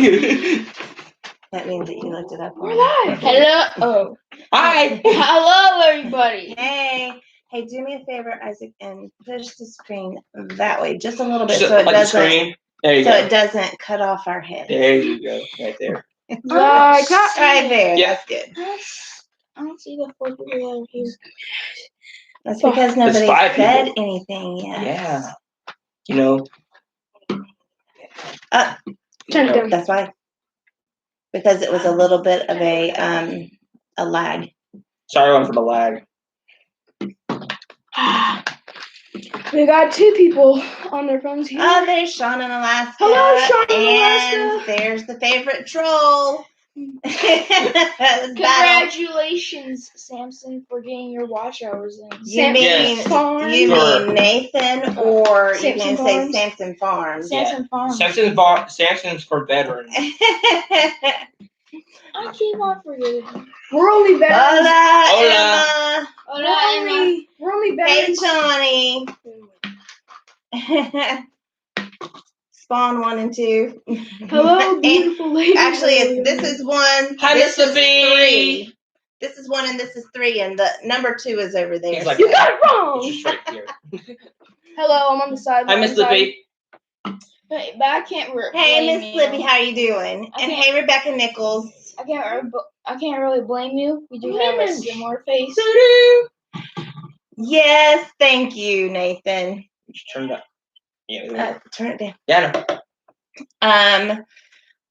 That means that you looked it up. We're live. Hello. Oh. Hi. Hello, everybody. Hey, do me a favor, Isaac, and push the screen that way just a little bit, Just so it like the doesn't. screen. There you So go. it doesn't cut off our head. There you go. Right there. Like that. Right there. Yeah. That's good. I don't see the 4 people over here. That's because nobody five said people. anything yet. Yeah. You know. Turn it down. That's why. Because it was a little bit of a lag. Sorry, one for the lag. We got 2 people on their phones here. Oh, there's Sean in Alaska. Hello, Sean in and Alaska. There's the favorite troll. Congratulations, Samson, for getting your watch hours in. You mean Nathan, or you can say Samson Farms? Samson Farms. Samson's for veterans. I keep on forgetting. We're only veterans. Hola, Emma. We're only veterans. Hey, Tony. Spawn 1 and 2. Hello, beautiful lady. Actually, this is 1. Hi, this Mr. is B. 3. This is 1 and this is 3, and the number 2 is over there. He's like, you got it wrong. Just right here. Hello, I'm on the side. Hi, Mr. B. But I can't. Hey, Miss Libby, how you doing? And hey, Rebecca Nichols. I can't really blame you. We do have a similar face. Yes, thank you, Nathan. Just turn it up. Yeah. Turn it down. Yeah. I'm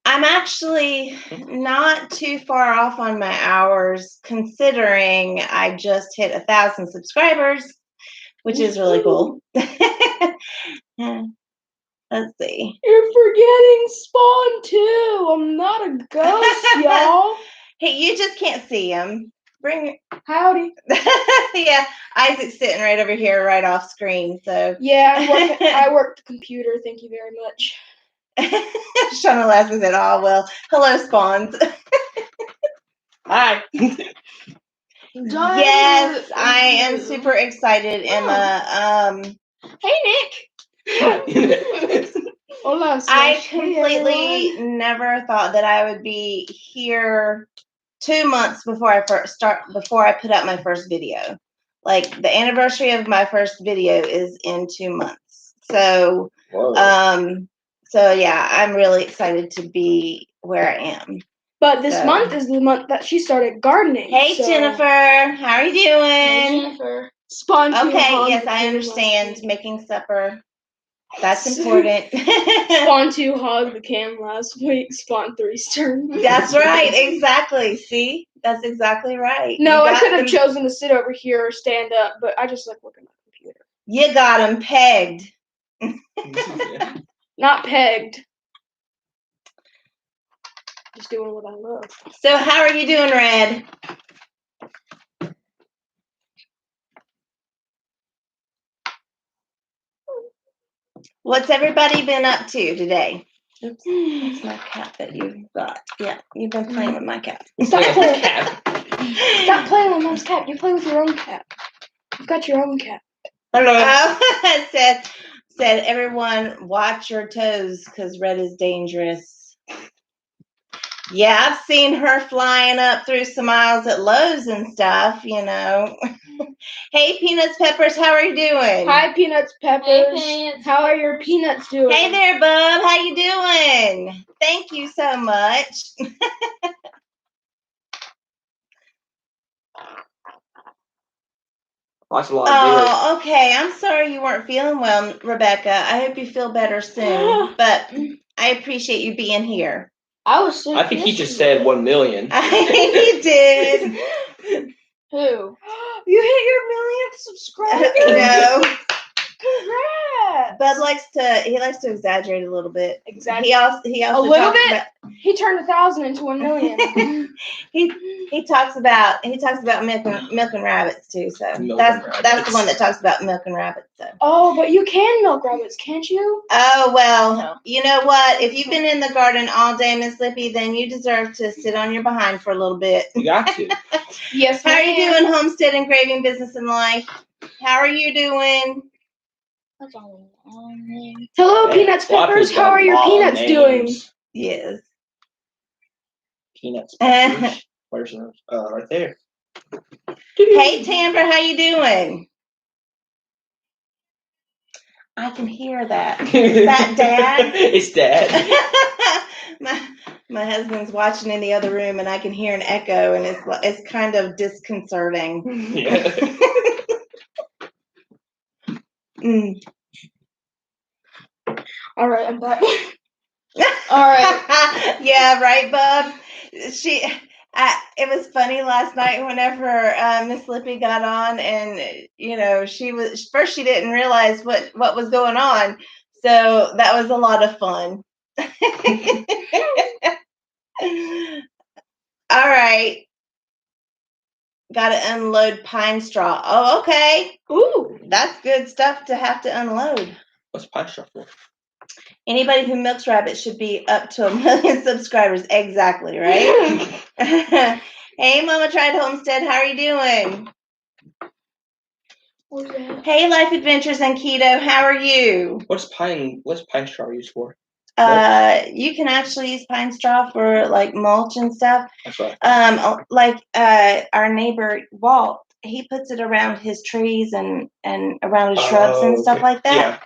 actually not too far off on my hours, considering I just hit 1,000 subscribers, which is really cool. Let's see. You're forgetting Spawn 2. I'm not a ghost, y'all. Hey, you just can't see him. Howdy. Yeah, Isaac's sitting right over here, right off screen. So yeah, I work the computer. Thank you very much. Shauna Lassie said, "Oh well, hello, Spawns." Hi. Yes, I am super excited, Emma. Hey, Nick. Hola, I completely never thought that I would be here 2 months before I put out my first video. Like, the anniversary of my first video is in 2 months. So, so yeah, I'm really excited to be where I am. But this month is the month that she started gardening. Hey, Jennifer, how are you doing? Hey, Jennifer. Spawn 2. Okay, yes, I understand. Making supper. That's important. Spawn 2 hogged the cam last week. Spawn 3's turn. That's right. Exactly. See? That's exactly right. No, I could have chosen to sit over here or stand up, but I just like looking at the computer. You got him pegged. Not pegged. Just doing what I love. So how are you doing, Red? What's everybody been up to today? Oops, that's my cat that you got. Yeah, you've been playing with my cat. Stop playing. Stop playing with Mom's cat. You play with your own cat. You've got your own cat. Hello. Oh, said everyone watch your toes because Red is dangerous. Yeah, I've seen her flying up through some aisles at Lowe's and stuff, you know. Hey, Peanuts Peppers, how are you doing? Hi, Peanuts Peppers. Hey, how are your peanuts doing? Hey there, bub. How you doing? Thank you so much. Oh, okay. I'm sorry you weren't feeling well, Rebecca. I hope you feel better soon. But I appreciate you being here. I think he just said 1 million. He did. Who? You hit your 1,000,000th subscriber. No. Congrats. Bud likes to exaggerate a little bit. Exactly. He also a little bit. He turned 1,000 into 1 million. he talks about milking rabbits too. So that's the one that talks about milking rabbits. So. Oh, but you can milk rabbits, can't you? Oh well, no. You know what? If you've been in the garden all day, Miss Lippy, then you deserve to sit on your behind for a little bit. You got to. Yes. How are you doing, homestead, engraving, business, and life? How are you doing? That's all. Hello, Peanuts Peppers. How are your peanuts doing? Yes. Peanuts. Peppers. Where's those? Right there. Hey, Tamber, how you doing? I can hear that. Is that Dad? It's Dad. my husband's watching in the other room, and I can hear an echo, and it's kind of disconcerting. Yeah. All right, I'm back. All right. Yeah, right, Bub. It was funny last night whenever Miss Lippy got on, and she didn't realize what was going on, so that was a lot of fun. All right, got to unload pine straw. Oh, okay. Ooh, that's good stuff to have to unload. What's pine straw for? Anybody who milks rabbits should be up to 1 million subscribers. Exactly, right? Hey, Mama Tried Homestead, how are you doing? Okay. Hey, Life Adventures and Keto, how are you? What's pine straw used for? You can actually use pine straw for like mulch and stuff. That's right. Our neighbor Walt, he puts it around his trees and around his shrubs and stuff like that. Yeah.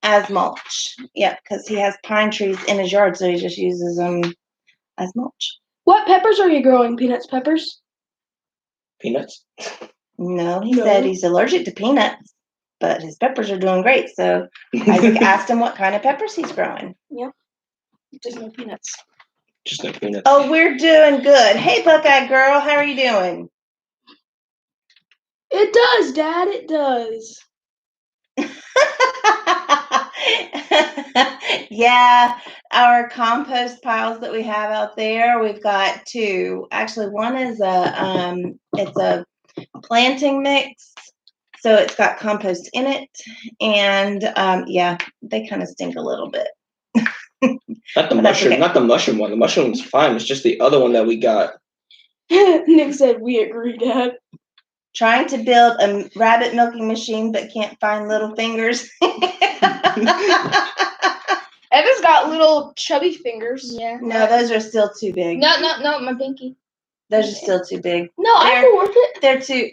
As mulch. Yeah, because he has pine trees in his yard, so he just uses them as mulch. What peppers are you growing? Peanuts peppers? Peanuts? No, he said he's allergic to peanuts, but his peppers are doing great. So Isaac asked him what kind of peppers he's growing. Yep. Just no peanuts. Just no peanuts. Oh, we're doing good. Hey, Buckeye girl, how are you doing? It does, Dad. It does. Yeah, our compost piles that we have out there, we've got two. Actually, one is it's a planting mix, so it's got compost in it, and yeah, they kind of stink a little bit. Not the mushroom, okay. Not the mushroom one. The mushroom one's fine. It's just the other one that we got. Nick said, "We agree, Dad." Trying to build a rabbit milking machine, but can't find little fingers. Evan's got little chubby fingers. Yeah. No, those are still too big. No, my pinky. Those are still too big. No, I can work it.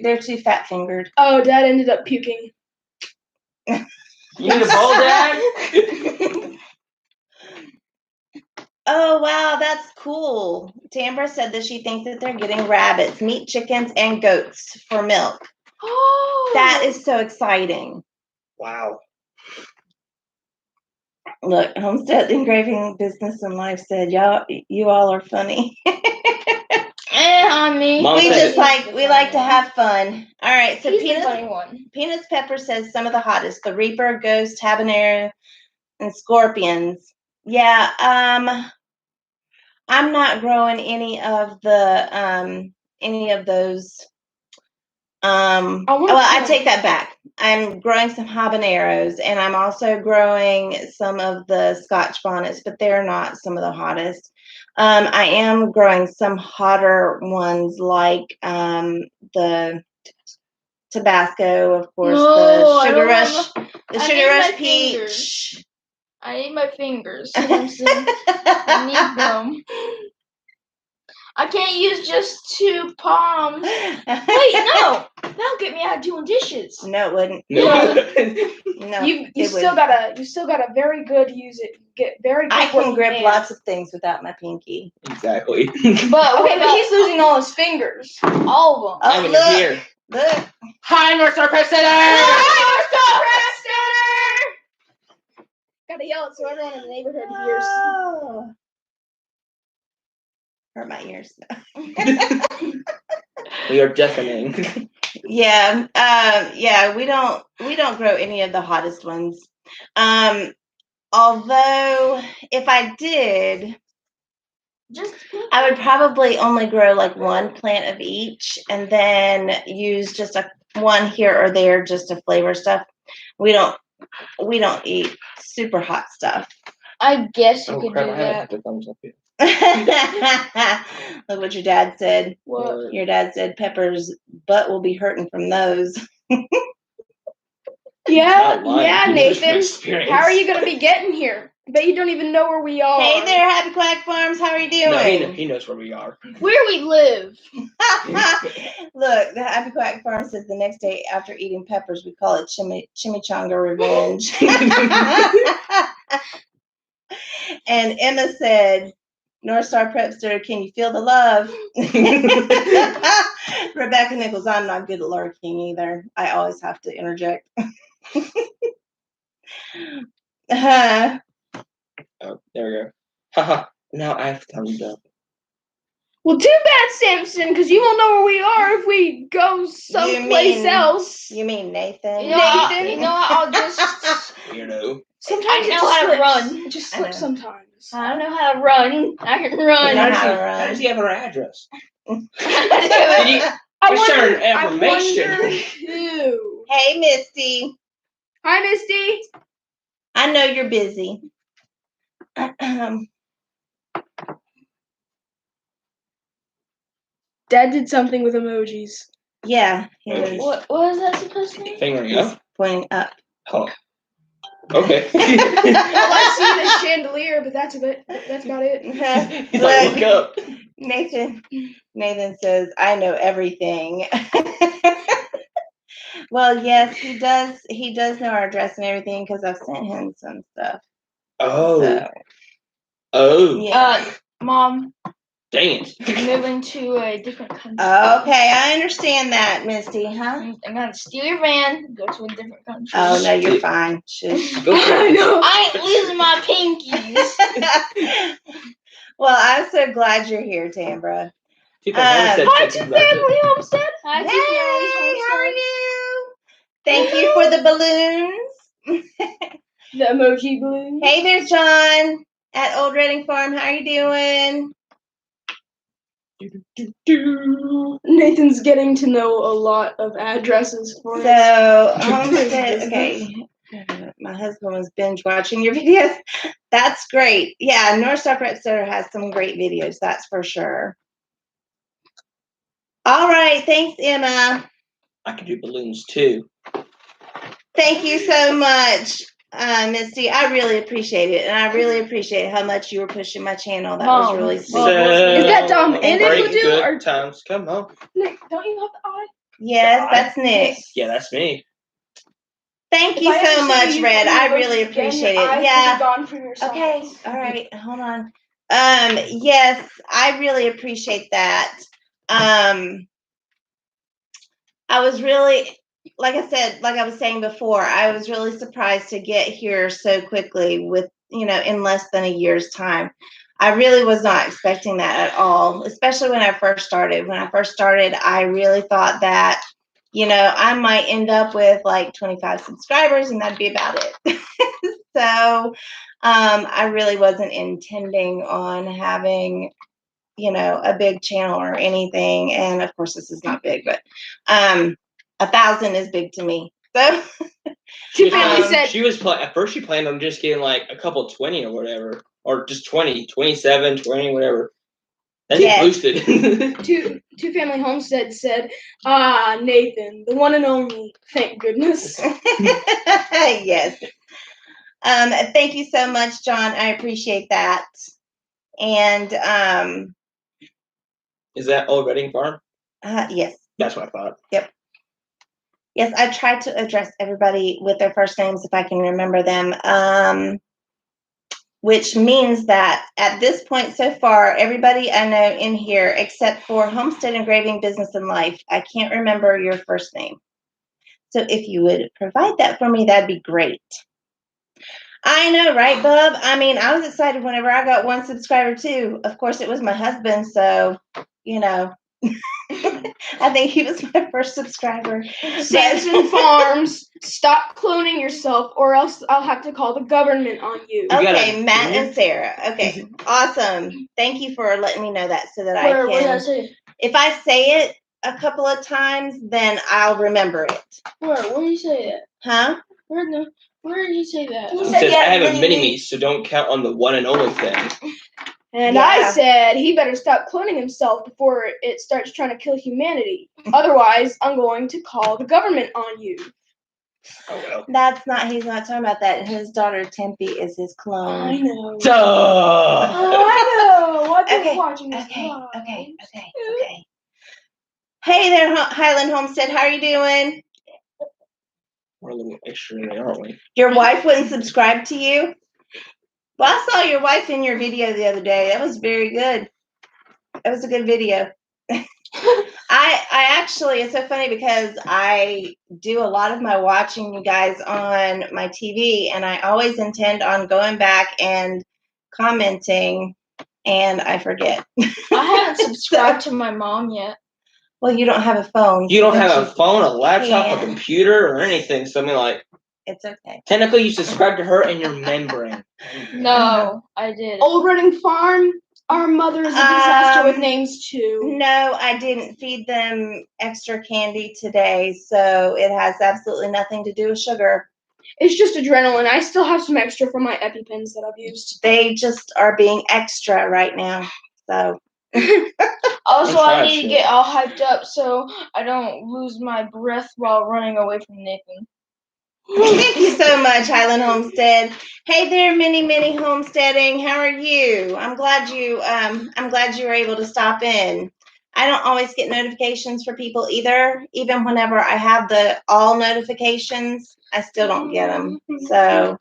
They're too fat fingered. Oh, Dad ended up puking. You need a bowl, Dad? Oh, wow, that's cool. Tambra said that she thinks that they're getting rabbits, meat chickens, and goats for milk. Oh. That is so exciting. Wow. Look, Homestead Engraving Business and Life said, you all are funny. On me. We like to have fun. All right, so Peanuts Pepper says some of the hottest: the Reaper, Ghost, Habanero, and Scorpions. Yeah, I'm not growing any of those. I take that back. I'm growing some habaneros, and I'm also growing some of the Scotch bonnets, but they're not some of the hottest. I am growing some hotter ones like the Tabasco, of course, the Sugar Rush Peach. I need my fingers. I need them. I can't use just 2 palms. Wait, no. That'll get me out doing dishes. No, it wouldn't. No. You still gotta very good use it. Get very good. I can grip lots of things without my pinky. Exactly. But he's losing all his fingers. All of them. Oh, look. Hi, North Star Press Center! Gotta yell it so everyone in the neighborhood hears. Oh. Hurt my ears. We are deafening. Yeah. We don't grow any of the hottest ones. Although if I did, I would probably only grow like 1 plant of each, and then use just one here or there just to flavor stuff. We don't eat super hot stuff. I guess you could do that. Look what your dad said. What? Your dad said Pepper's butt will be hurting from those. Yeah, Nathan. How are you going to be getting here? Bet you don't even know where we are. Hey there, Happy Quack Farms. How are you doing? No, he knows where we are. Where we live. Look, the Happy Quack Farm says the next day after eating peppers, we call it chimichanga revenge. And Emma said, North Star Prepster, can you feel the love? Rebecca Nichols, I'm not good at lurking either. I always have to interject. Oh, there we go. Haha. Now I have thumbs up. Well, too bad, Samson, because you won't know where we are if we go someplace else. You mean Nathan? You know what? I'll just. Weirdo. Sometimes I know how to run. It just slips sometimes. I know how to run. I can run. You know how to How does he have her address? I Certain wonder information. who. Hey, Misty. Hi, Misty. I know you're busy. Dad did something with emojis. Yeah, he was What is that supposed to mean? Fingering up. pointing up. Oh. Okay. All I see is chandelier, but that's about it. He's like, look up. Nathan says, I know everything. Well, yes, he does. He does know our address and everything because I've sent him some stuff. Oh. So, Oh. yeah. Mom, Dang it. moving to a different country. Okay, I understand that, Misty, huh? I'm gonna steal your van, go to a different country. Oh, no, you're fine. Shush. Go for I it. know. I ain't losing my pinkies. Well, I'm so glad you're here, Tambra. People said Hi to Family Homestead. Hi, Hey, Family how are Homestead. you? Thank you for the balloons. The emoji balloon. Hey there, John at Old Reading Farm. How are you doing? Nathan's getting to know a lot of addresses for us. So, Homestead, okay. My husband was binge watching your videos. That's great. Yeah, North Star Prep Center has some great videos, that's for sure. All right, thanks, Emma. I can do balloons too. Thank you so much, Misty. I really appreciate it, and I really appreciate how much you were pushing my channel. That was really sweet. Is that and Nick Great would do, good or times. Come on. Nick? Don't you have the eye? Yes, that's Nick. Yeah, that's me. Thank you so much, Red. I really appreciate it. Yeah. Okay. All right. Hold on. Yes, I really appreciate that. I was really, like I said, like I was saying before, I was really surprised to get here so quickly with, in less than a year's time. I really was not expecting that at all, especially when I first started. When I first started, I really thought that, I might end up with like 25 subscribers and that'd be about it. So I really wasn't intending on having, a big channel or anything. And of course, this is not big, but 1,000 is big to me. So She was at first she planned on just getting like a couple 20 or whatever, or just 20, 27, 20, whatever. Then she boosted. Two Family Homestead said, Nathan, the one and only. Thank goodness. Yes. Thank you so much, John. I appreciate that. And is that Old Reading Farm? Yes. That's what I thought. Yep. Yes, I tried to address everybody with their first names if I can remember them. Which means that at this point so far, everybody I know in here, except for Homestead Engraving Business and Life, I can't remember your first name. So if you would provide that for me, that'd be great. I know, right, Bub? I mean, I was excited whenever I got 1 subscriber too. Of course, it was my husband, so, I think he was my first subscriber. Samson Farms, stop cloning yourself or else I'll have to call the government on you. Okay, Matt and Sarah. Okay, awesome. Thank you for letting me know that so that I can. What did I say? If I say it a couple of times, then I'll remember it. Where did you say that? Huh? Where did you say that? He says, I have a mini-me, so don't count on the one and only thing. And I said he better stop cloning himself before it starts trying to kill humanity. Otherwise, I'm going to call the government on you. Oh well. He's not talking about that. His daughter Tempe is his clone. I know. Duh. I know. I've been Okay, watching this. okay. Hey there, Highland Homestead. How are you doing? We're a little extra, aren't we? Your wife wouldn't subscribe to you? Well, I saw your wife in your video the other day. That was very good. That was a good video. I actually, it's so funny because I do a lot of my watching, you guys, on my TV, and I always intend on going back and commenting, and I forget. I haven't subscribed to my mom yet. Well, you don't have a phone. You don't have a phone, a laptop, can. a computer, or anything. So I mean, like, It's okay. technically, you subscribe to her and you're membrane. No, I did. Old Running Farm. Our mother is a disaster with names too. No, I didn't feed them extra candy today, so it has absolutely nothing to do with sugar. It's just adrenaline. I still have some extra from my EpiPens that I've used. They just are being extra right now. So Also, I need to get all hyped up so I don't lose my breath while running away from Nathan. thank you so much, Highland Homestead. Hey there, Mini Homesteading. How are you? I'm glad you were able to stop in. I don't always get notifications for people either. Even whenever I have the all notifications, I still don't get them. So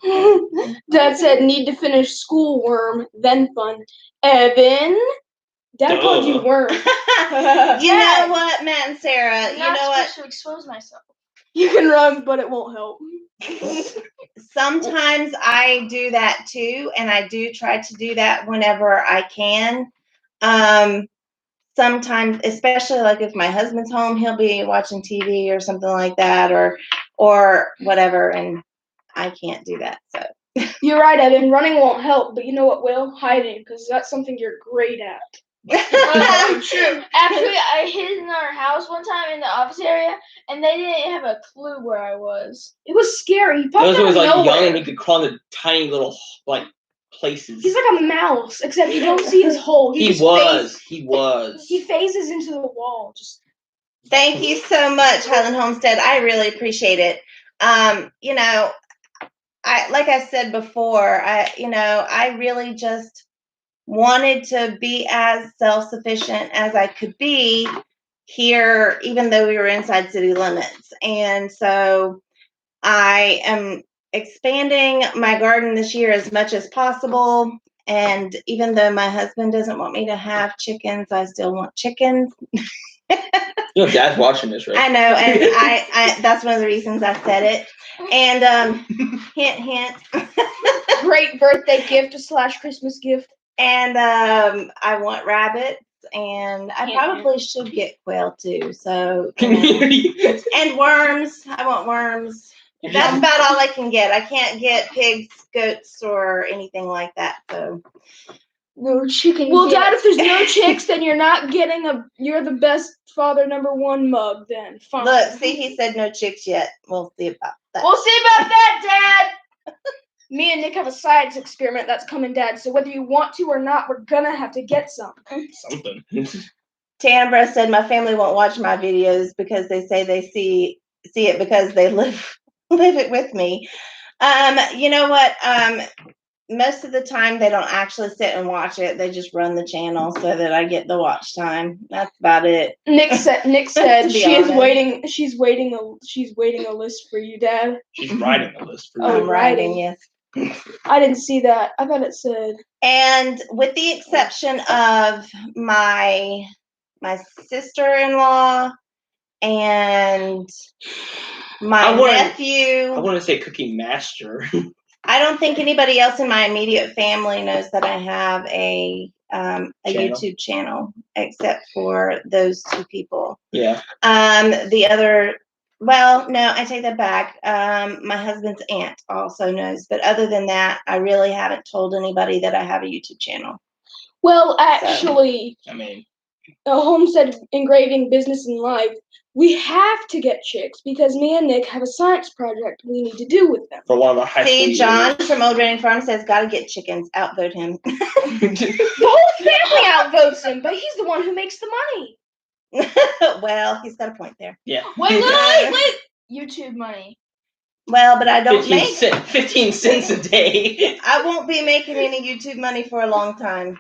Dad said, need to finish school, worm, then fun. Evan, Dad called you worm. You know what, Matt and Sarah? I'm You not know what? supposed to expose myself. You can run, but it won't help. Sometimes I do that too, and I do try to do that whenever I can. Sometimes, especially like if my husband's home, he'll be watching TV or something like that, or whatever, and I can't do that. So You're right, Evan. Running won't help, but you know what will? Hiding, because that's something you're great at. True. Actually, I hid in our house one time in the office area, and they didn't have a clue where I was. It was scary. He Those popped out was of like nowhere. young and he could crawl into tiny little like places. He's like a mouse, except you don't see his hole. He just was. He phases into the wall. Just thank you so much, Highland Homestead. I really appreciate it. You know, like I said before, I really just wanted to be as self-sufficient as I could be here, even though we were inside city limits. And so I am expanding my garden this year as much as possible. And even though my husband doesn't want me to have chickens, I still want chickens. You know, Dad's watching this, right? I know, and I that's one of the reasons I said it. And hint, hint. great birthday gift / Christmas gift. And I want rabbits, and I probably should get quail too. So and worms. I want worms. That's about all I can get. I can't get pigs, goats, or anything like that. So No chicken. Well, Dad, if there's no chicks, then you're not getting you're the best father #1 mug. Then fine. Look, see, he said no chicks yet. We'll see about that. We'll see about that, Dad. Me and Nick have a science experiment that's coming, Dad. So whether you want to or not, we're gonna have to get some. Something. Tambra said my family won't watch my videos because they say they see it because they live it with me. You know what? Most of the time they don't actually sit and watch it. They just run the channel so that I get the watch time. That's about it. Nick said she is waiting. She's waiting a list for you, Dad. She's writing a list for you. Oh, I'm writing, yes. I didn't see that. I thought it said. And with the exception of my sister-in-law and my nephew. I want to say Cookie Master. I don't think anybody else in my immediate family knows that I have a YouTube channel except for those two people. Yeah. The other, well, no, I take that back. My husband's aunt also knows, but other than that, I really haven't told anybody that I have a YouTube channel. Well, actually, I mean, a homestead engraving business in life. We have to get chicks because me and Nick have a science project we need to do with them. For one of our high school See, years. John from Old Running Farm says, gotta get chickens. Outvote him. The whole family outvotes him, but he's the one who makes the money. Well, he's got a point there. Yeah. Wait. YouTube money. Well, but I don't 15 cents a day. I won't be making any YouTube money for a long time.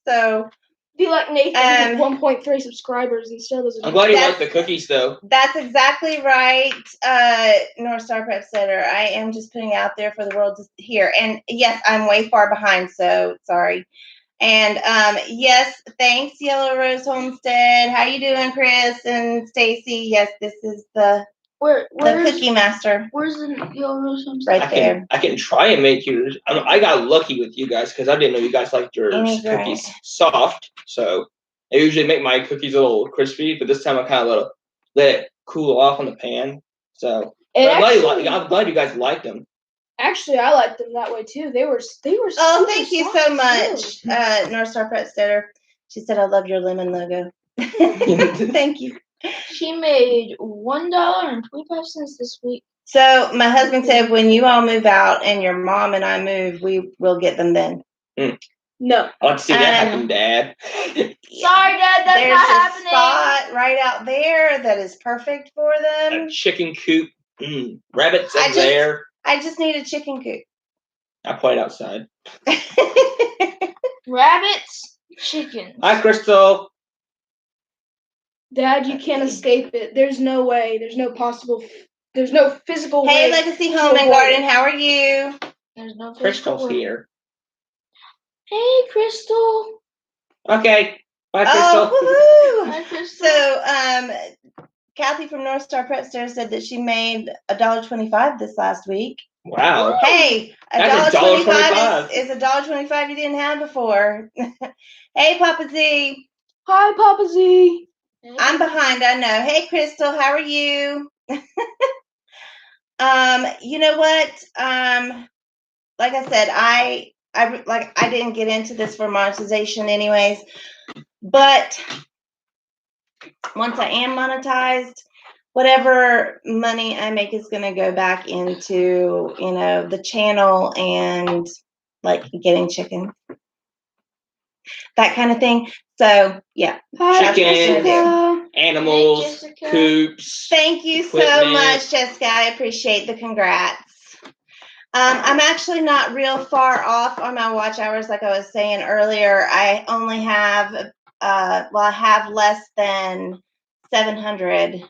So be like Nathan with 1.3 subscribers and still doesn't. I'm glad you like the cookies though. That's exactly right, North Star Prep Setter. I am just putting out there for the world to hear. And yes, I'm way far behind, so sorry. And yes, thanks, Yellow Rose Homestead. How you doing, Chris and Stacy? Yes, this is the Cookie Master. Where's the Yellow Rose Homestead? Right there. I can try and make yours. I got lucky with you guys because I didn't know you guys liked your cookies soft. So I usually make my cookies a little crispy, but this time I kind of let it cool off on the pan. So I'm glad you guys liked them. Actually, I liked them that way too. They were. Oh, thank you so much, North Star Pet Setter. She said, "I love your lemon logo." Thank you. She made $1.25 this week. So my husband said, when you all move out and your mom and I move, we will get them then. No. I'd like to see that happen, Dad. Sorry, Dad, that's not happening. There's a spot right out there that is perfect for them. A chicken coop. Rabbits up there. I just need a chicken coop. I play it outside. Rabbits, chickens. Hi, Crystal. Dad, you can't escape it. There's no way. There's no physical way. Hey, Legacy Home and Garden, how are you? There's no Crystal's here. Hey, Crystal. Okay. Bye, Crystal. Oh, woohoo. Hi, Crystal. So, Kathy from North Star Prep Stairs said that she made $1.25 this last week. Wow. Hey, $1.25 is $1.25 you didn't have before. Hey, Papa Z. Hi, Papa Z. I'm behind, I know. Hey, Crystal, how are you? You know what? Like I said, I didn't get into this for monetization anyways, but once I am monetized, whatever money I make is going to go back into, the channel and like getting chicken, that kind of thing. So yeah, chicken, animals, coops. Thank you so much, Jessica. I appreciate the congrats. I'm actually not real far off on my watch hours, like I was saying earlier. I only have, I have less than 700.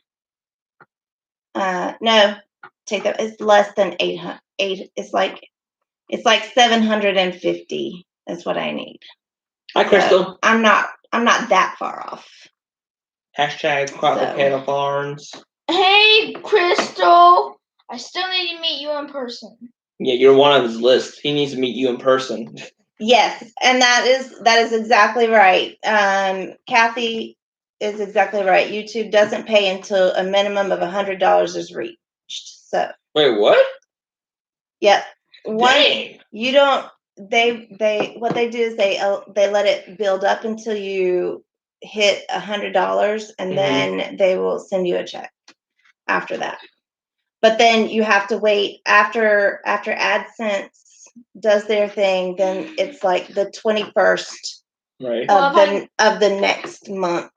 No, take that. It's less than 800. It's like 750. That's what I need. Hi, Crystal. So I'm not that far off. Hashtag Quadrupedal Barns. Hey, Crystal. I still need to meet you in person. Yeah, you're one on his list. He needs to meet you in person. Yes, and that is exactly right. Kathy is exactly right. YouTube doesn't pay until a minimum of $100 is reached. So wait, what? Yep. Dang. You don't. They what they do is they let it build up until you hit $100, and then they will send you a check after that. But then you have to wait after AdSense does their thing. Then it's like the 21st of the next month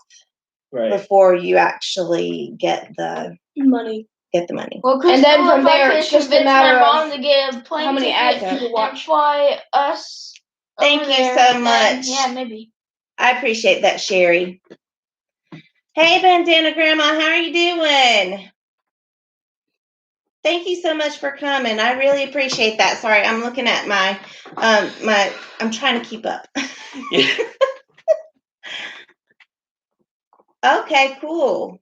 before you actually get the money. Well, and then from there, it's just a matter of mom to get a plane how many ads ticket people watch. And fly us. Thank you so much. Yeah, maybe. I appreciate that, Sherry. Hey, Bandana Grandma, how are you doing? Thank you so much for coming. I really appreciate that. Sorry, I'm looking at my I'm trying to keep up. Okay, cool.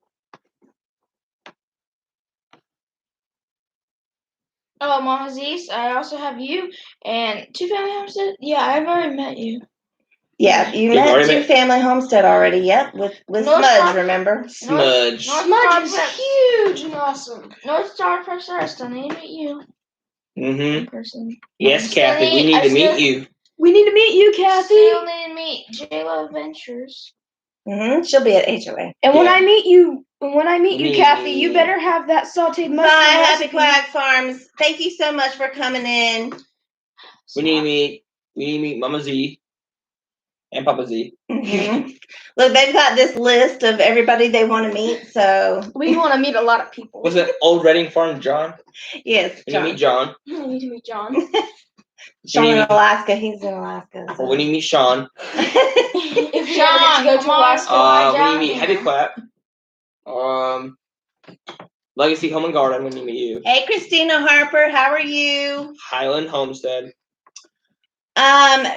Oh, Mama Z's, I also have you and Two Family Homestead. Yeah, I've already met you. Yeah, you met Two Family Homestead already. Yep, with Smudge, remember? Smudge. Smudge is huge and awesome. North Star Press, I still need to meet you. In person. Yes, Kathy, we need to meet you. We need to meet you, Kathy. Still need to meet Shayla Adventures. She'll be at HOA. And when I meet you, Kathy, you better have that sauteed mushroom. Bye, Happy Quack Farms. Thank you so much for coming in. We need to meet Mama Z. And Papa Z. Mhm. Look, they've got this list of everybody they want to meet. So We want to meet a lot of people. Was it Old Reading Farm John? yes, When you John. meet John. I need to meet John. Sean in Alaska. He's in Alaska. So. Or when you meet Sean. If we Sean, ever get to go to come on. Alaska. When you meet Heavy Clap. Legacy Home and Garden when you meet you. Hey, Christina Harper, how are you? Highland Homestead.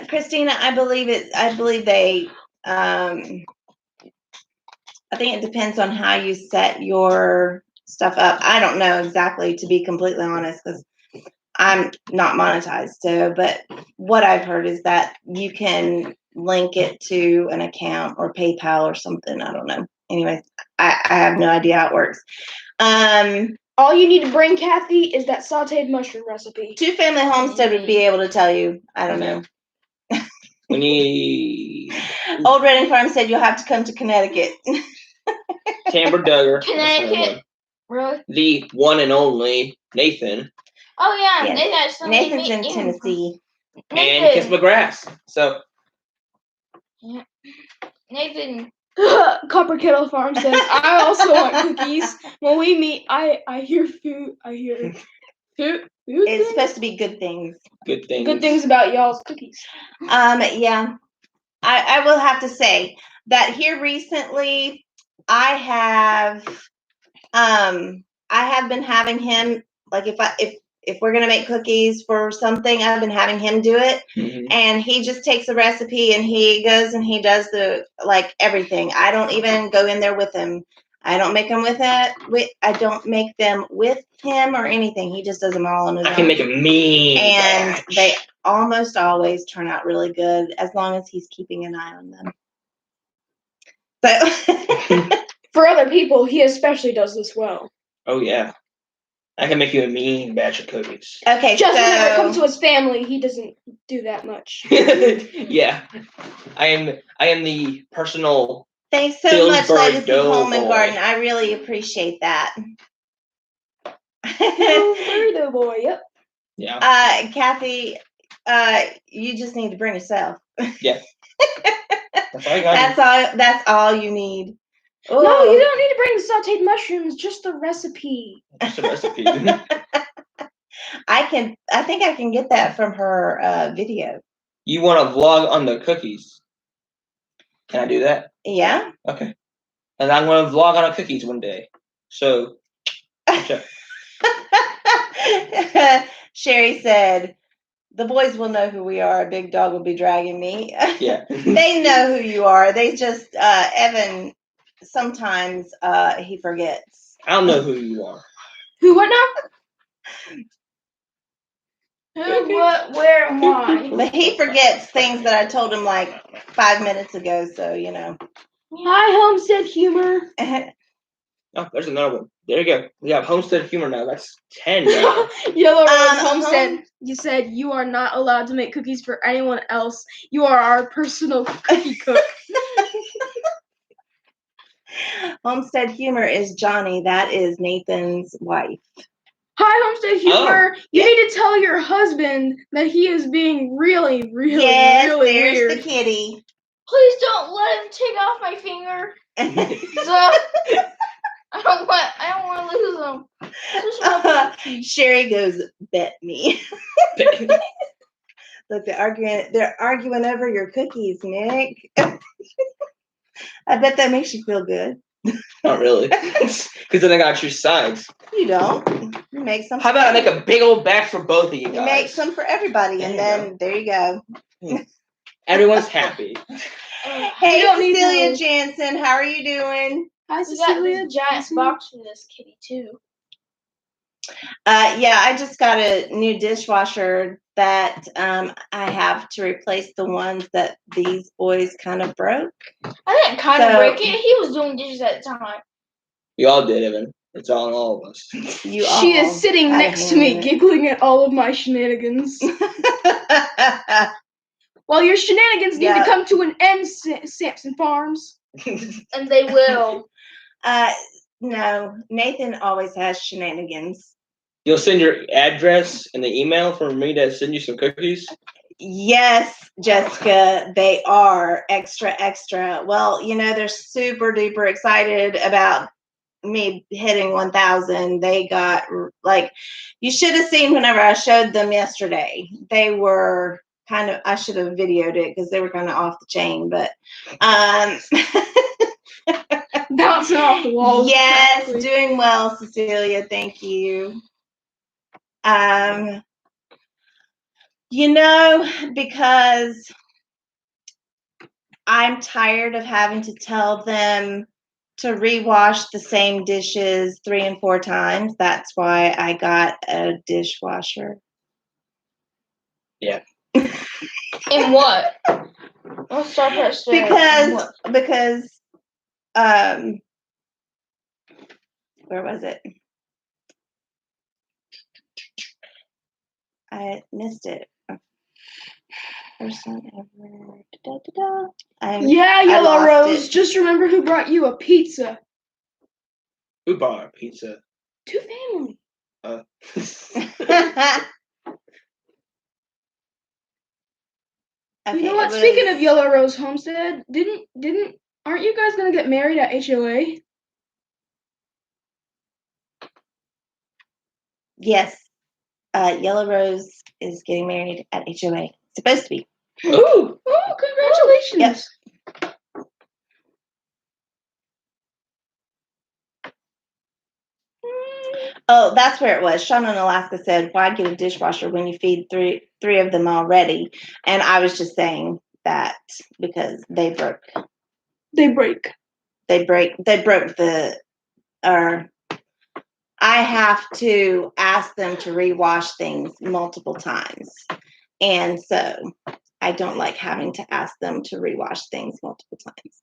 Christina, I believe they. I think it depends on how you set your stuff up. I don't know exactly, to be completely honest, because I'm not monetized. So, but what I've heard is that you can link it to an account or PayPal or something. I don't know. Anyways, I have no idea how it works. All you need to bring, Kathy, is that sauteed mushroom recipe. Two Family Homestead would be able to tell you. I don't know. When you Old Reading Farm said you'll have to come to Connecticut. Tamber Duggar. Connecticut. Really? The one and only Nathan. Oh yeah, Yes. Nathan's in Tennessee. And Kiss McGrath. So Nathan. Copper Kettle Farm says, I also want cookies. When we meet, I hear food. I hear food. It's supposed to be good things. Good things. Good things about y'all's cookies. Yeah. I will have to say that here recently I have been having him, like, if we're gonna make cookies for something, I've been having him do it. Mm-hmm. And he just takes a recipe and he goes and he does everything. I don't even go in there with him. I don't make them I don't make them with him or anything. He just does them all on his own. I can make a mean and batch. They almost always turn out really good as long as he's keeping an eye on them. So for other people, he especially does this well. Oh yeah. I can make you a mean batch of cookies. Okay, just whenever it comes to his family, he doesn't do that much. Yeah. I am the personal. Thanks so much, Salisbury Legacy Home and Doughboy. Garden. I really appreciate that. Salisbury Doughboy, yep. Yeah. Kathy, you just need to bring yourself. Yeah. That's all you got. That's all you need. Ooh. No, you don't need to bring the sauteed mushrooms, just the recipe. Just a recipe. I think I can get that from her video. You want to vlog on the cookies? Can I do that? Yeah. Okay. And I'm going to vlog on the cookies one day. So. Sherry said, the boys will know who we are. A big dog will be dragging me. Yeah. They know who you are. They just, Evan, sometimes he forgets. I don't know who you are. Who, what now? Who, what, where, and why? But he forgets things that I told him like 5 minutes ago, so you know. Hi, Homestead Humor. Oh, there's another one. There you go. We have Homestead Humor now. That's 10 now. Yellow Rose Homestead, you said you are not allowed to make cookies for anyone else. You are our personal cookie cook. Homestead Humor is Johnny. That is Nathan's wife. Hi, Homestead Humor. You need to tell your husband that he is being really, really, really there's weird. the kitty. Please don't let him take off my finger. So, I don't want to lose them. Sherry goes, bet me. Look, they're arguing over your cookies, Nick. I bet that makes you feel good. Not really. Because then I got to choose sides. You don't. You make some. How about I make a big old batch for both of you guys? You make some for everybody, and then there you go. Everyone's happy. Hey, Cecilia Jansen, how are you doing? Hi, We got Cecilia. this giant box for this kitty too. Yeah, I just got a new dishwasher that I have to replace the ones that these boys kind of broke. I didn't kind of break it. He was doing dishes at the time. We all did, Evan. It's on all of us. She is sitting next to me, giggling at all of my shenanigans. Well, your shenanigans need to come to an end, Sampson Farms. And they will. No, Nathan always has shenanigans. You'll send your address and the email for me to send you some cookies? Yes, Jessica, they are extra, extra. Well, they're super duper excited about me hitting 1,000. They got you should have seen whenever I showed them yesterday. They were I should have videoed it because they were kind of off the chain, but bouncing off the walls. Yes, practically. doing well, Cecilia. Thank you. Because I'm tired of having to tell them to rewash the same dishes 3 and 4 times. That's why I got a dishwasher. Yeah. In what? Let's start first. Because where was it? I missed it. First time ever. Yeah, Yellow lost Rose. it. Just remember who brought you a pizza. Who bought a pizza? 2 family. Okay, you know what? Speaking of Yellow Rose Homestead, aren't you guys gonna get married at HOA? Yes. Yellow Rose is getting married at HOA. Supposed to be. Ooh! Oh, congratulations! Yep. Oh, that's where it was. Sean in Alaska said, "Why get a dishwasher when you feed three of them already?" And I was just saying that because they broke. They broke the. I have to ask them to rewash things multiple times, and so I don't like having to ask them to rewash things multiple times.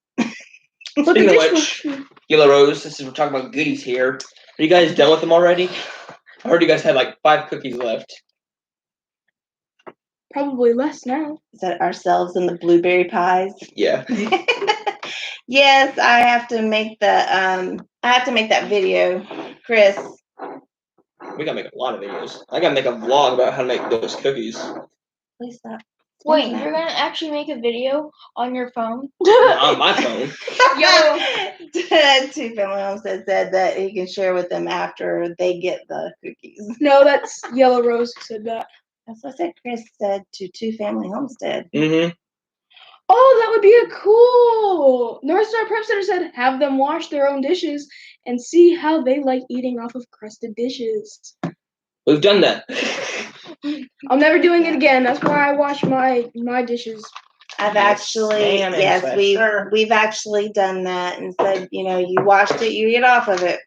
Speaking of which, Yellow Rose, since we're talking about goodies here, are you guys done with them already? I heard you guys had like 5 cookies left. Probably less now. Is that ourselves and the blueberry pies? Yeah. Yes, I have to make that video, Chris. We gotta make a lot of videos. I gotta make a vlog about how to make those cookies. Please stop. Wait, you're gonna actually make a video on your phone? On my phone. Yo, 2 Family Homestead said that he can share with them after they get the cookies. No, that's Yellow Rose who said that. That's what I said. Chris said to 2 Family Homestead. Mm-hmm. Oh, that would be a cool. North Star Prep Center said have them wash their own dishes and see how they like eating off of crusted dishes. We've done that. I'm never doing it again. That's why I wash my dishes. We've actually done that and said, you washed it, you get off of it.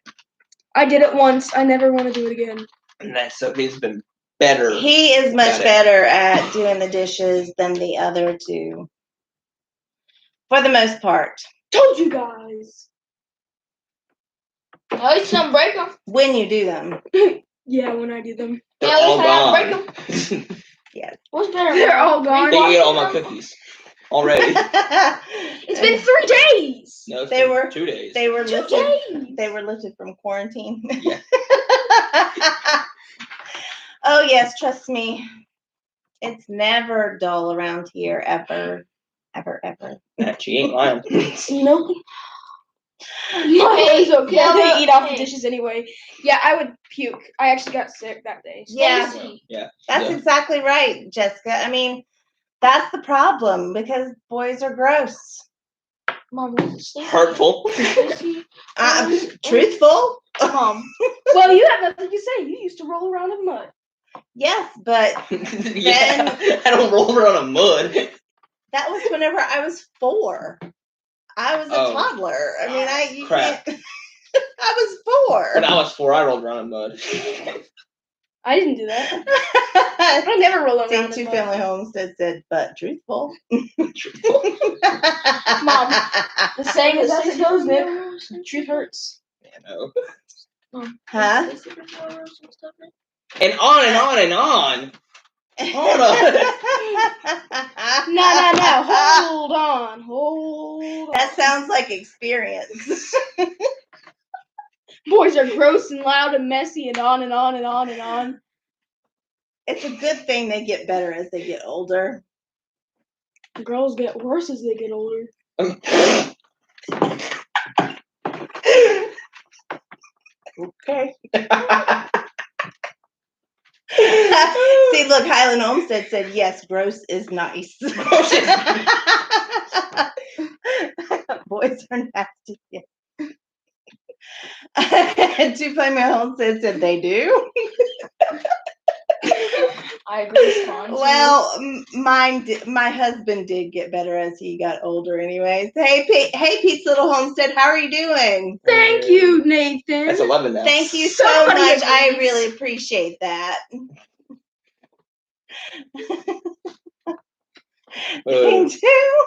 I did it once. I never want to do it again. And so he's been better. He is much better at doing the dishes than the other 2. For the most part. Told you guys. At least don't break them. When you do them. Yeah, when I do them. They're all gone. Break them. Yes. What's better? They're all gone. They ate all my cookies already. It's been 3 days. No, they were 2 days. They were 2 lifted. days. They were lifted from quarantine. Yeah. Oh yes, trust me. It's never dull around here, ever. She ain't lying. Nope. It's okay. They eat off the dishes anyway. Yeah, I would puke. I actually got sick that day. Yeah. Yeah. That's exactly right, Jessica. I mean, that's the problem because boys are gross. Mom, hurtful. Truthful. Mom. Well, you have nothing to say. You used to roll around in mud. Yes, but yeah, I don't roll around in mud. That was whenever I was 4. I was a toddler. I mean, you crap. can't. I was 4. When I was 4, I rolled around in mud. I didn't do that. I never rolled around in mud. 2 Family Homestead said, but truthful. Truthful. Mom, the saying As that it goes, Nick. Truth hurts. Yeah, no. Huh? And on and on and on. Hold on. No. Hold on. That sounds like experience. Boys are gross and loud and messy and on and on and on and on. it's a good thing they get better as they get older. Girls get worse as they get older. Okay. See, look, Highland Homestead said yes. Gross is nice. Boys are nasty. Yeah. Two Play My Homestead said they do. I agree, Sponge. Well, my husband did get better as he got older. Anyways, hey, Pete's Little Homestead, how are you doing? Thank you, Nathan. That's 11 now. Thank you so Somebody much. agrees. I really appreciate that. Me too.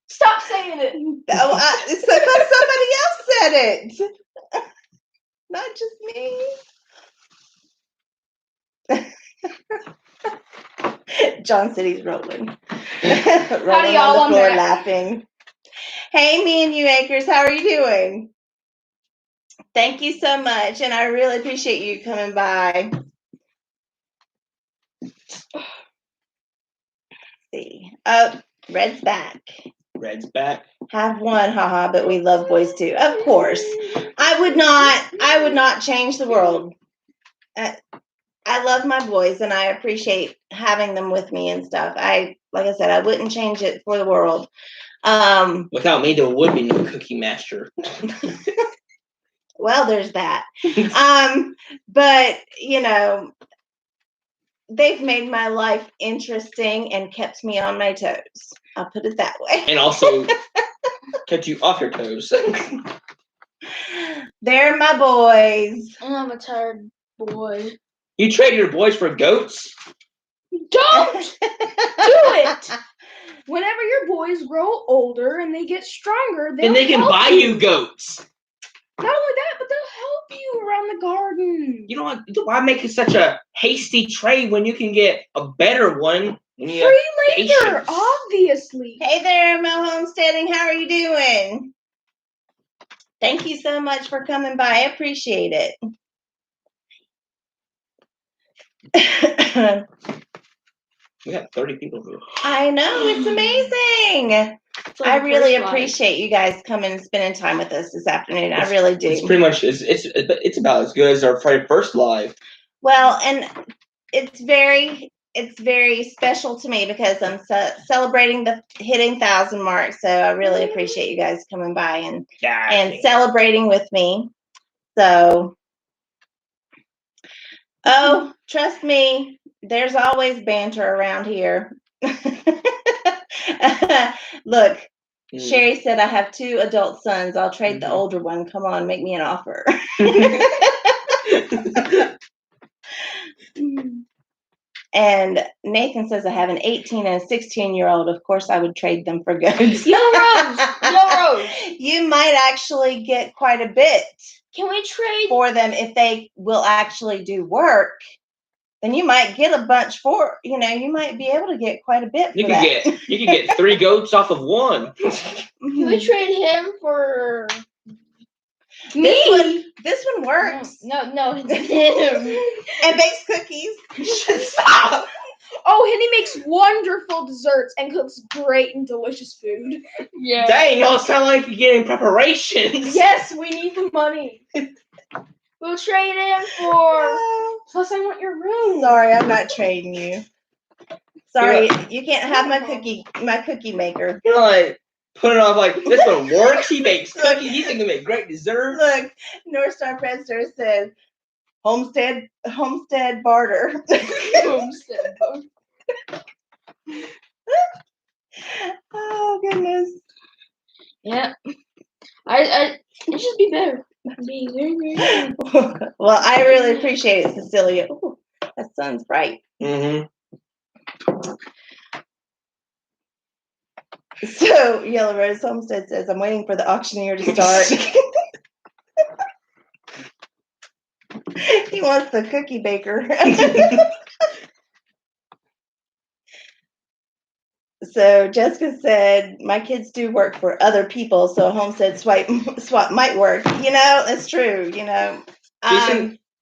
Stop saying it. Oh, it's because somebody else said it, not just me. John said he's rolling. Rolling y'all on the floor that? laughing. Hey, me and you, Acres, how are you doing? Thank you so much, and I really appreciate you coming by. Let's see. Oh, Red's back. Red's back. Have one, haha, but we love boys too. Of course. I would not change the world. I love my boys and I appreciate having them with me and stuff. Like I said, I wouldn't change it for the world. Without me, there would be no Cookie Master. Well, there's that. But you know, they've made my life interesting and kept me on my toes. I'll put it that way. And also kept you off your toes. They're my boys. I'm a tired boy. You trade your boys for goats? Don't do it. Whenever your boys grow older and they get stronger, Then they can help buy you goats. Not only that, but they'll help you around the garden. You know what? Why make it such a hasty trade when you can get a better one? When you Free labor, patience? obviously. Hey there, Mo Homesteading. How are you doing? Thank you so much for coming by. I appreciate it. We got 30 people here. I know, it's amazing. I really appreciate you guys coming and spending time with us this afternoon. I really do. It's pretty much it's about as good as our Friday first live. Well, and it's very special to me because I'm celebrating the hitting 1,000 mark. So I really appreciate you guys coming by and celebrating with me. So, oh, trust me, there's always banter around here. Look, Sherry said, I have 2 adult sons. I'll trade the older one. Come on, make me an offer. And Nathan says, I have an 18 and a 16-year-old. Of course, I would trade them for goods. Rose. You might actually get quite a bit. Can we trade for them if they will actually do work? Then you might get a bunch for, you might be able to get quite a bit for you that. You could get 3 goats off of one. Can we trade him for me? This one works. No, him. And bakes cookies. Stop. Oh, and he makes wonderful desserts and cooks great and delicious food. Yeah. Dang, y'all sound like you're getting preparations. Yes, we need the money. We'll trade him for. Plus, I want your room. Sorry, I'm not trading you. Sorry, you can't have my cookie maker. You're like putting off like this one works. He makes cookies. He's gonna make great desserts. Look, North Star Predator says homestead barter. Homestead barter. Oh goodness. Yeah. It should be better. Be very, very good. Well, I really appreciate it, Cecilia. Ooh, that sun's bright. Mm-hmm. So, Yellow Rose Homestead says, I'm waiting for the auctioneer to start. He wants the cookie baker. So, Jessica said, my kids do work for other people, so a homestead swap might work. That's true,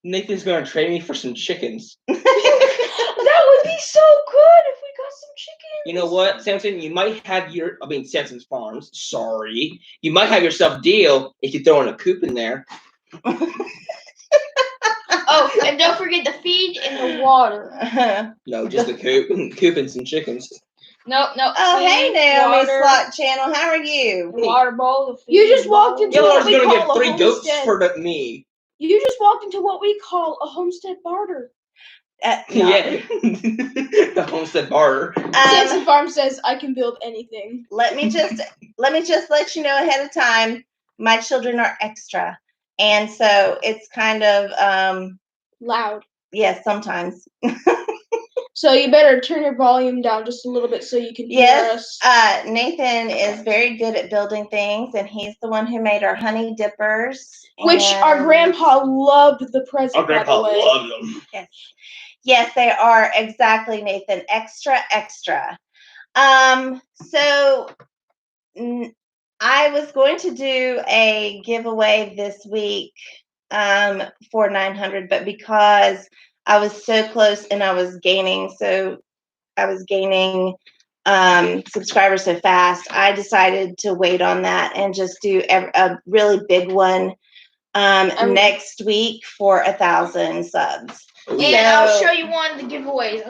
Nathan's gonna trade me for some chickens. That would be so good if we got some chickens. You know what, Samson? You might have Samson's Farms. Sorry, you might have yourself a deal if you throw in a coop in there. Oh, and don't forget the feed and the water. No, just the coop and some chickens. Nope. Oh, feed, hey, Naomi water, Slot Channel. How are you? the water bowl. The feed, You just walked water. into Yellow's what we gonna call get a 3 goats homestead. for me. You just walked into what we call a homestead barter. No. Yeah, the homestead barter. Samson Farm says I can build anything. Let me just let you know ahead of time. My children are extra, and so it's kind of Loud. yes, sometimes. So you better turn your volume down just a little bit so you can hear Yes, us. Nathan is very good at building things, and he's the one who made our honey dippers, Which our grandpa loved the present. Our grandpa by the way. loved them. Yes, they are exactly, Nathan. Extra. So I was going to do a giveaway this week for 900, but because I was so close and I was gaining subscribers so fast, I decided to wait on that and just do a really big one next week for 1,000 subs. And I'll show you one of the giveaways.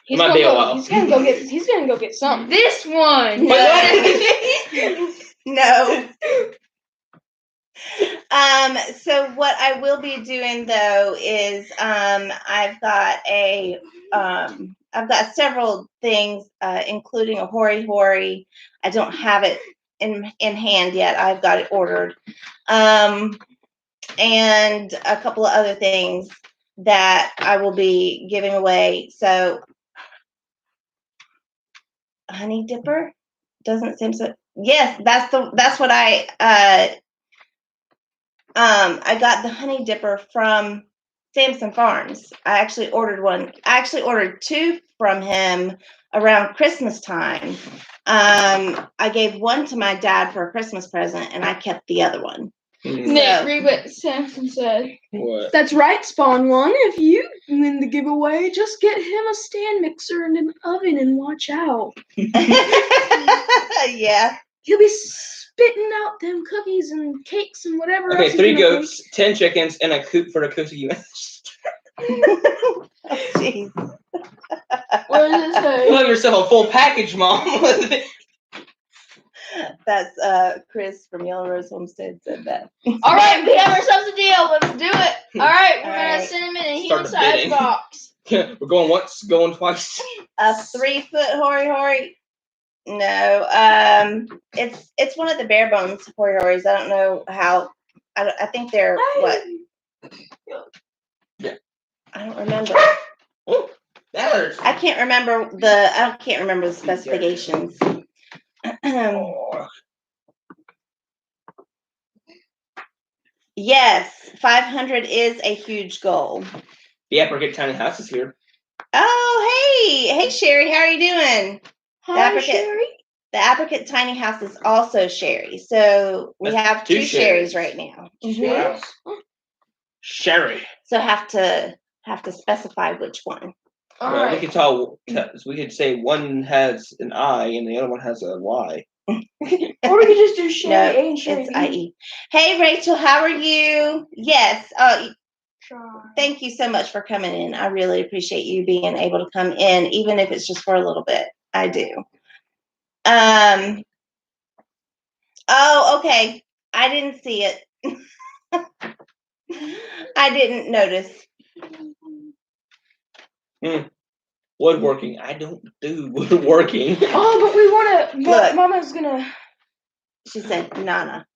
He's Might be a while. gonna go get some. This one. No. So what I will be doing though is I've got several things, including a hori. I don't have it in hand yet. I've got it ordered. And a couple of other things that I will be giving away. So honey dipper doesn't seem so. Yes, that's what I got the honey dipper from Samson Farms. I actually ordered one. I actually ordered 2 from him around Christmas time. I gave one to my dad for a Christmas present, and I kept the other one. Nick, read what Samson said. What? That's right, Spawn One. If you win the giveaway, just get him a stand mixer and an oven and watch out. Yeah. He'll be spitting out them cookies and cakes and whatever else. Okay, 3 goats, 10 chickens, and a coop for the cookie mess. Oh, jeez. What does it say? You have yourself a full package, Mom. That's Chris from Yellow Rose Homestead said that. All right, we have ourselves a deal. Let's do it. All right, we're gonna right. send him in a Start the human-sized bidding. box. We're going once, going twice. A 3-foot hori. No, it's one of the bare bones hori-horis. I don't know how. I think they're what? Yeah. I don't remember. Oh, that hurts. I can't remember the specifications. Yes, 500 is a huge goal. The Apricot Tiny House is here. Oh, hey, Sherry, how are you doing? Hi, Sherry. The Apricot Tiny House is also Sherry, so we have 2 Sherrys right now. Wow. Sherry. So have to specify which one. All Well, right. we could tell. We could say one has an I and the other one has a Y. Or we could just do Sherry A and Sherry it's B. IE. Hey, Rachel, how are you? Yes. Thank you so much for coming in. I really appreciate you being able to come in, even if it's just for a little bit. I do. Oh, okay. I didn't see it. I didn't notice. Woodworking. I don't do woodworking. Oh, but we want to. Look. Mama's gonna. She said, Nana.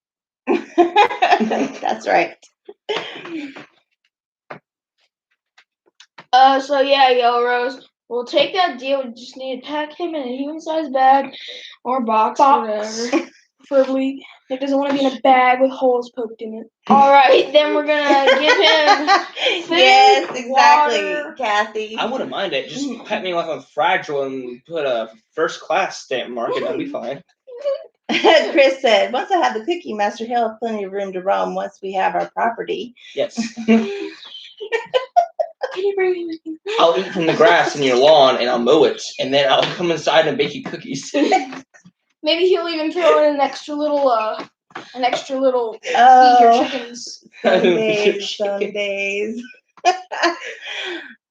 That's right. So yeah, Yellow Rose. We'll take that deal. We just need to pack him in a human-sized bag or box. Whatever. Preferably. Nick doesn't want to be in a bag with holes poked in it. All right, then we're gonna give him food, yes, exactly, water. Kathy. I wouldn't mind it. Just pet me like I'm fragile and put a first class stamp mark and that'd be fine. Chris said, once I have the Cookie Master, he'll have plenty of room to roam once we have our property. Yes. Can you bring me with you? I'll eat from the grass in your lawn and I'll mow it, and then I'll come inside and bake you cookies. Maybe he'll even throw in an extra little feed your Oh, chickens. some days.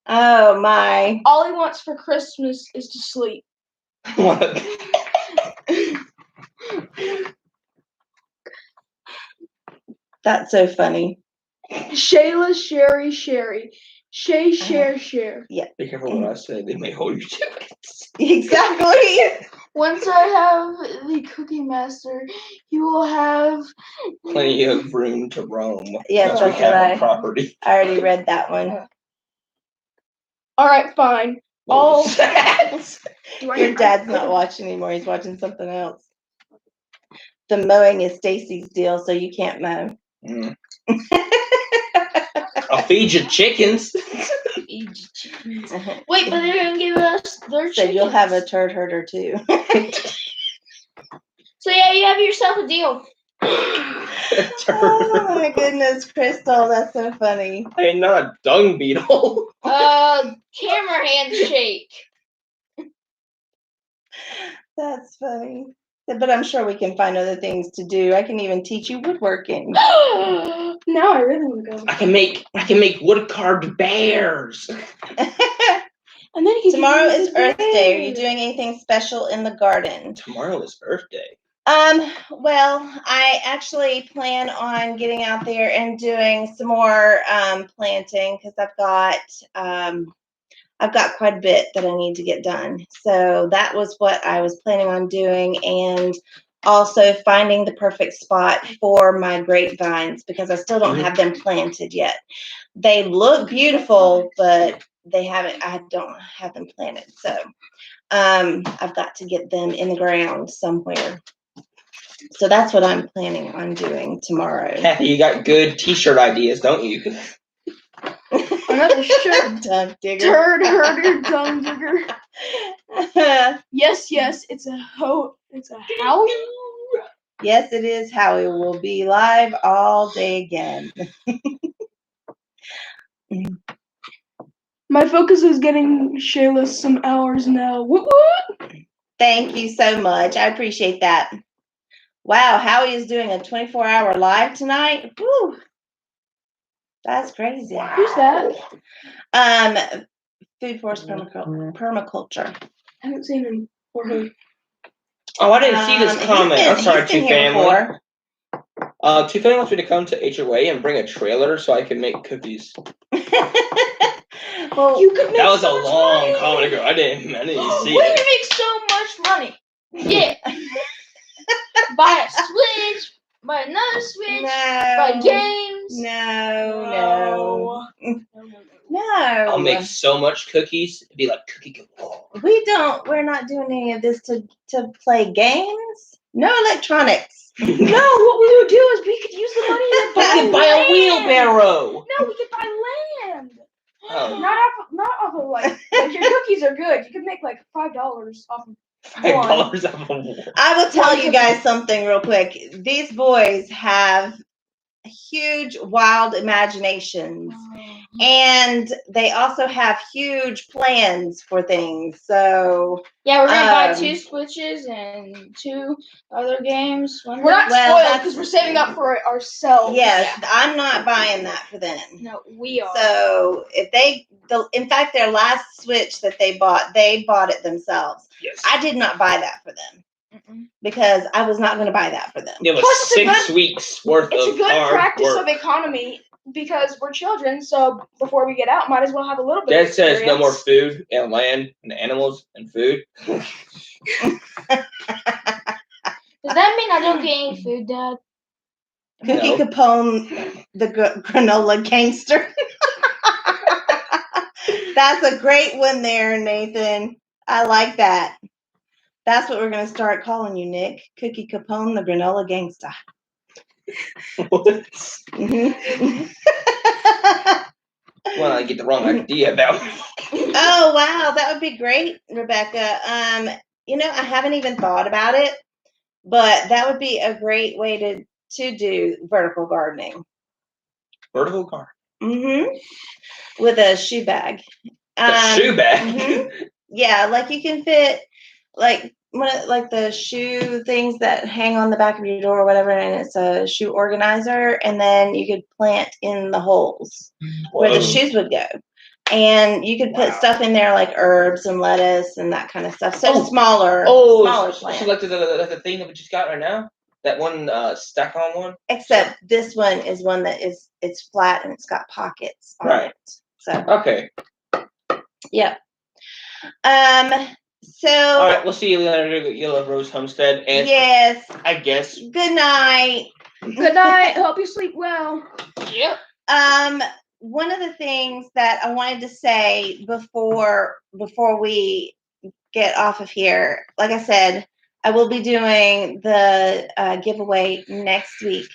Oh my. All he wants for Christmas is to sleep. What? That's so funny. Shayla, Sherry. Shay, share. Be careful what I say. They may hold you to it. Exactly. Once I have the Cookie Master, you will have Plenty of room to roam. Yes, once we that's have what a property. I already read that one. All right, fine. What was that? Your dad's not watching anymore. He's watching something else. The mowing is Stacy's deal, so you can't mow. Mm. I'll feed you chickens. feed your chickens. Wait, but they're gonna give us their So chickens. you'll have a turd herder too. So yeah, you have yourself a deal. Oh my goodness, Crystal, that's so funny. I'm not a dung beetle. Camera handshake. That's funny. But I'm sure we can find other things to do. I can even teach you woodworking. Now I really want to go. I can make wood carved bears. And then he Tomorrow is Earth Day. Are you doing anything special in the garden? Tomorrow is Earth Day. Well, I actually plan on getting out there and doing some more planting because I've got quite a bit that I need to get done. So that was what I was planning on doing, and also finding the perfect spot for my grapevines because I still don't have them planted yet. They look beautiful, but I don't have them planted. So I've got to get them in the ground somewhere. So that's what I'm planning on doing tomorrow. Kathy, you got good t-shirt ideas, don't you? Another shirt. Dung digger. Turd herder, dung digger. Yes, it's a Howie. Yes, it is. Howie will be live all day again. My focus is getting Shayla some hours now. What? Thank you so much. I appreciate that. Wow, Howie is doing a 24-hour live tonight. Woo. That's crazy. Who's that? Food Forest Permaculture. I haven't seen him or her. Oh, I didn't see this comment. I'm sorry, he's been Two here Family. before. Two Family wants me to come to HOA and bring a trailer so I can make cookies. Well, You could make That was so a much long money. comment ago. I didn't see We it. can make so much money. Yeah. Buy a Switch. Buy another Switch. Buy games. No. I'll make so much cookies. It'd be like cookie galore. We're not doing any of this to play games. No electronics. No, what we would do is we could use the money to Buy a wheelbarrow. No, we could buy land. Oh. Not off of like your cookies are good. You could make like $5 off of $5 off of one. I will tell you guys something real quick. These boys have huge, wild imaginations. And they also have huge plans for things. So yeah, we're gonna buy 2 Switches and 2 other games. We're not spoiled because we're saving up for it ourselves. Yes, I'm not buying that for them. No, we are. So if in fact, their last Switch that they bought it themselves. Yes. I did not buy that for them. Because I was not going to buy that for them. It was 6 weeks worth of It's a good practice work. of economy because we're children. So before we get out, might as well have a little bit. Dad says no more food and land and animals and food. Does that mean I don't get any food, Dad? Cookie Capone, the granola gangster. That's a great one there, Nathan. I like that. That's what we're going to start calling you, Nick. Cookie Capone, the granola gangster. What? Mm-hmm. Well, I get the wrong idea about. Oh, wow. That would be great, Rebecca. I haven't even thought about it. But that would be a great way to do vertical gardening. Vertical garden. Mm-hmm. With a shoe bag. A shoe bag. Mm-hmm. Yeah, like you can fit like the shoe things that hang on the back of your door or whatever, and it's a shoe organizer, and then you could plant in the holes where the shoes would go. And you could put stuff in there like herbs and lettuce and that kind of stuff. So smaller plants. So like the thing that we just got right now? That one stack on one? Except this one is one that it's flat and it's got pockets on it. So okay. Yep. So all right, we'll see you later at Yellow Rose Homestead. And yes. I guess. Good night. Good night. Hope you sleep well. Yep. One of the things that I wanted to say before we get off of here, like I said, I will be doing the giveaway next week.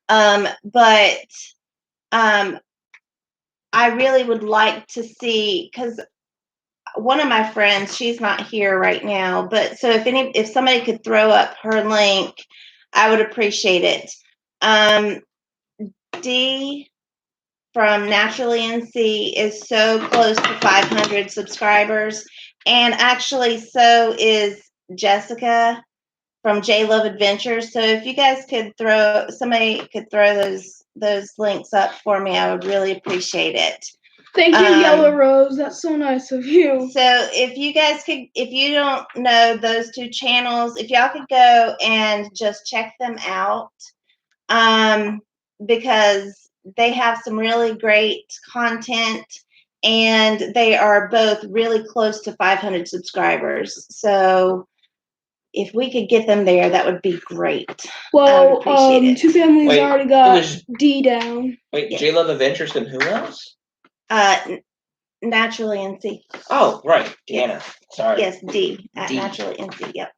But I really would like to see, because one of my friends, she's not here right now, but so if somebody could throw up her link, I would appreciate it. D from Naturally NC is so close to 500 subscribers, and actually so is Jessica from J Love Adventures. So if you guys could somebody could throw those links up for me, I would really appreciate it. Thank you, Yellow Rose. That's so nice of you. So if you guys could, if you don't know those two channels, if y'all could go and just check them out, because they have some really great content, and they are both really close to 500 subscribers. So if we could get them there, that would be great. Well, Two Families already got D down. Wait, J Love Adventures and who else? Naturally NC. Oh, right, Deanna. Sorry. Yes, D at Naturally NC. Yep.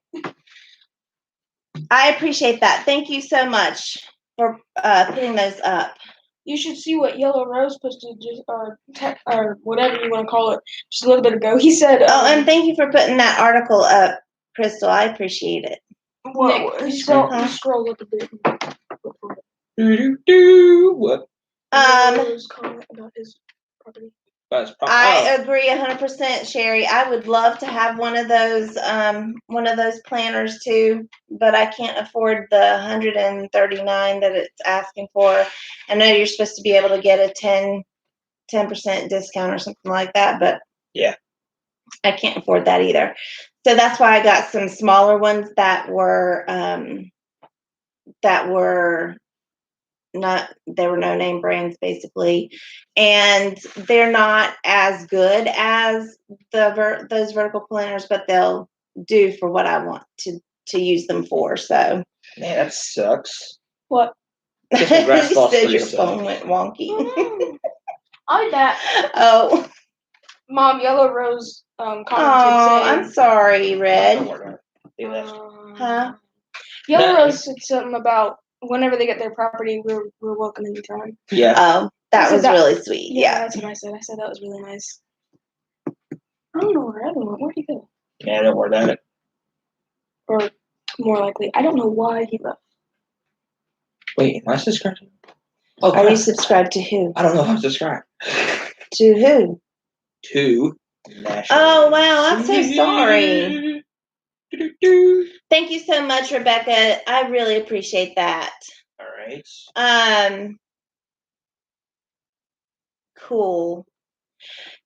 I appreciate that. Thank you so much for putting those up. You should see what Yellow Rose posted, or whatever you want to call it, just a little bit ago. He said, "Oh, and thank you for putting that article up, Crystal. I appreciate it." Nick, scroll up a bit. What? Rose comment about his property. I agree 100%, Sherry. I would love to have one of those planners too, but I can't afford the $139 that it's asking for. I know you're supposed to be able to get a 10% discount or something like that, but yeah, I can't afford that either. So that's why I got some smaller ones that were no name brands basically, and they're not as good as those vertical planners, but they'll do for what I want to use them for. So man, that sucks. What? You said your phone went wonky. I bet. Oh, Mom, Yellow Rose commented saying, I'm sorry, Red. Huh? Yellow Rose said something about whenever they get their property, we're welcome anytime. Yeah. Oh, that was really sweet. Yeah, that's what I said. I said that was really nice. I don't know where Evan went. Where'd he go? Yeah, I don't worry about it. Or more likely, I don't know why he left. Wait, am I subscribed? Oh, are you subscribed to who? I don't know if I'm subscribed. To who? To National. Oh wow, I'm so sorry. Thank you so much, Rebecca. I really appreciate that. All right. Cool.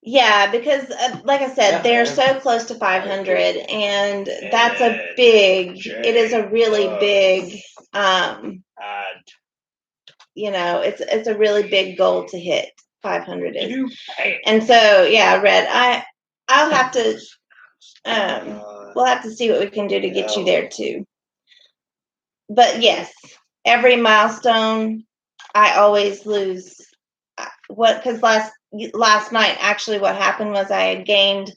Yeah, because like I said, they're so close to 500, and that's a big. It is a really big. It's a really big goal to hit. 500 is, and so yeah, Red. I'll have to. We'll have to see what we can do to get you there too. But yes, every milestone, I always lose. Because last night, actually, what happened was I had gained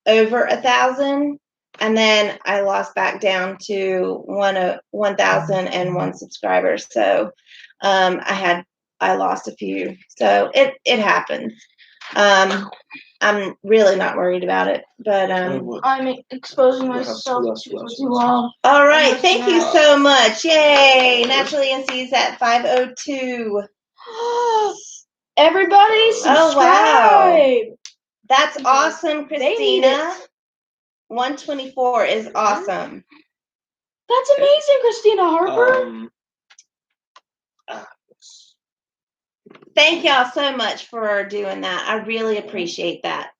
over 1,000, and then I lost back down to 1,001 subscribers. So I lost a few. So it happens. I'm really not worried about it. But I'm exposing myself to you all. all right, thank you so much. Yay! Naturally NC's at 5:02. Everybody subscribe. Oh wow. That's awesome, Christina. 124 is awesome. That's amazing, Christina Harper. Thank y'all so much for doing that. I really appreciate that.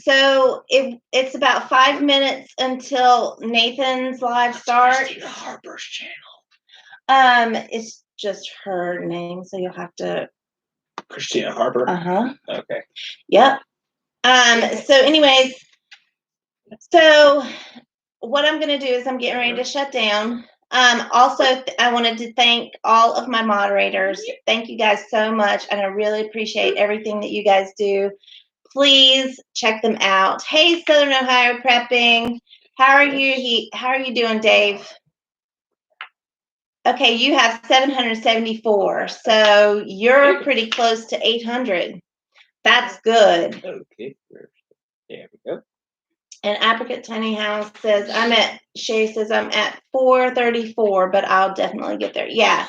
So it's about 5 minutes until Nathan's live starts. Christina Harper's channel. It's just her name, so you'll have to. Christina Harper. Okay. Yep. So anyways, so what I'm gonna do is I'm getting ready to shut down. Also, I wanted to thank all of my moderators. Thank you guys so much, and I really appreciate everything that you guys do. Please check them out. Hey, Southern Ohio Prepping, how are you? How are you doing, Dave? Okay, you have 774, so you're pretty close to 800. That's good. Okay, there we go. And Apricot Tiny House says, Shay says I'm at 434, but I'll definitely get there. Yeah.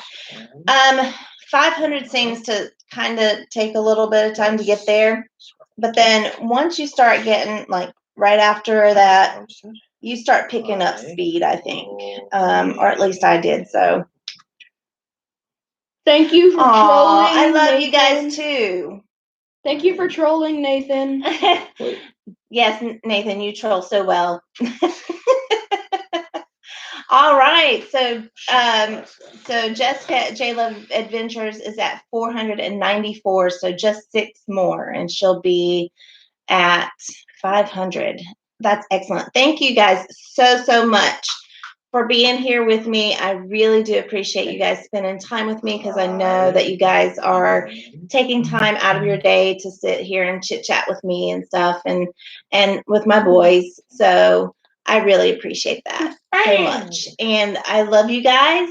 500 seems to kind of take a little bit of time to get there. But then once you start getting, like, right after that, you start picking up speed, I think. Or at least I did, so. Thank you for trolling. I love Nathan. you guys, too. Thank you for trolling, Nathan. Yes, Nathan, you troll so well. All right, so Jessica J Love Adventures is at 494, so just 6 more, and she'll be at 500. That's excellent. Thank you guys so much for being here with me. I really do appreciate you guys spending time with me, because I know that you guys are taking time out of your day to sit here and chit chat with me and stuff, and with my boys. So I really appreciate that so much. And I love you guys.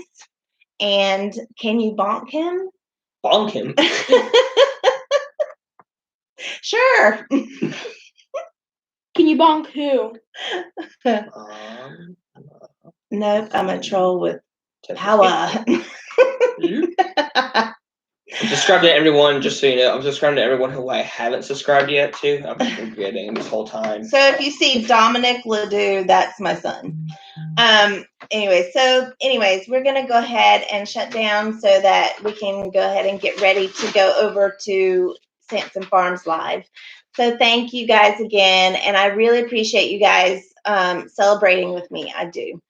And can you bonk him? Bonk him? Sure. Can you bonk who? Nope, I'm a troll with power. I'm subscribed to everyone, just so you know. I'm subscribed to everyone who I haven't subscribed yet to. I've been forgetting this whole time. So if you see Dominic LeDoux, that's my son. Anyways, we're going to go ahead and shut down so that we can go ahead and get ready to go over to Sanson Farms Live. So thank you guys again, and I really appreciate you guys celebrating with me. I do.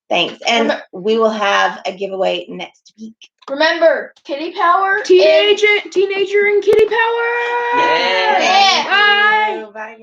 Thanks. And we will have a giveaway next week. Remember, kitty power. Teenager and kitty power. Yeah. Yeah. Bye. Bye, guys.